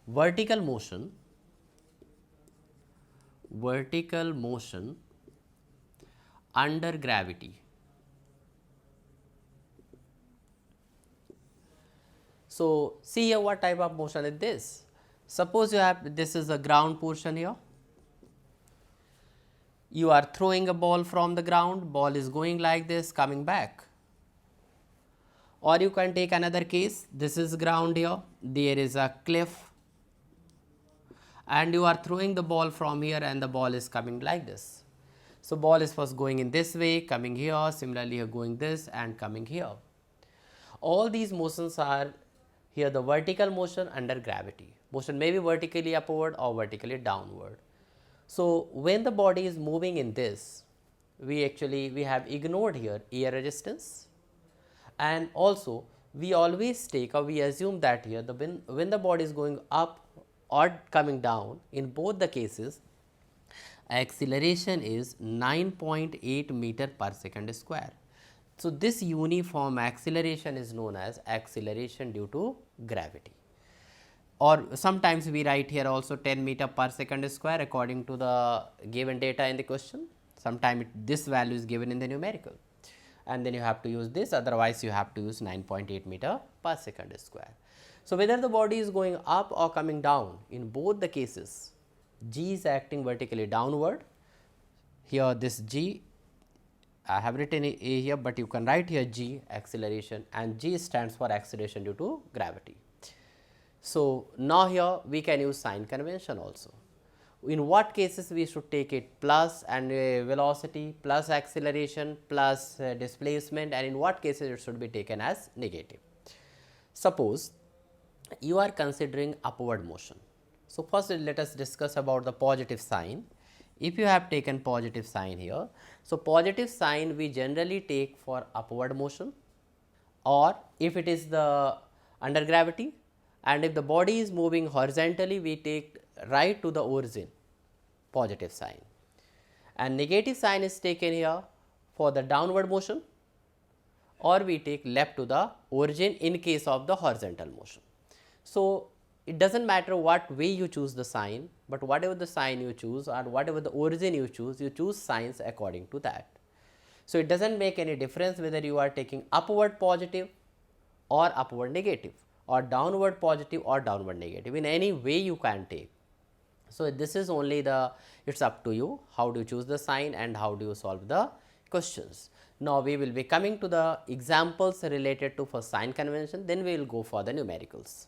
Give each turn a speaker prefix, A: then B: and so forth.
A: vertical motion under gravity. So, see here what type of motion is this. Suppose you have, this is the ground portion here. You are throwing a ball from the ground, ball is going like this, coming back. Or you can take another case, this is ground here, there is a cliff and you are throwing the ball from here and the ball is coming like this. So, ball is first going in this way, coming here, similarly here going this and coming here. All these motions are here the vertical motion under gravity. Motion may be vertically upward or vertically downward. So, when the body is moving in this, we have ignored here air resistance, and also we always take or we assume that here the when the body is going up or coming down, in both the cases acceleration is 9.8 meter per second square. So, this uniform acceleration is known as acceleration due to gravity, or sometimes we write here also 10 meter per second square according to the given data in the question. Sometimes this value is given in the numerical and then you have to use this, otherwise you have to use 9.8 meter per second square. So, whether the body is going up or coming down, in both the cases g is acting vertically downward. Here this g I have written a here, but you can write here g acceleration, and g stands for acceleration due to gravity. So, now here we can use sign convention also. In what cases we should take it plus and velocity plus acceleration plus displacement, and in what cases it should be taken as negative. Suppose you are considering upward motion. So, first let us discuss about the positive sign. If you have taken positive sign here, so positive sign we generally take for upward motion, or if it is the under gravity, and if the body is moving horizontally we take right to the origin, positive sign, and negative sign is taken here for the downward motion, or we take left to the origin in case of the horizontal motion. So, it does not matter what way you choose the sign, but whatever the sign you choose or whatever the origin you choose signs according to that. So, it does not make any difference whether you are taking upward positive or upward negative, or downward positive or downward negative, in any way you can take. So, this is only the, it is up to you how do you choose the sign and how do you solve the questions. Now, we will be coming to the examples related to for sign convention, then we will go for the numericals.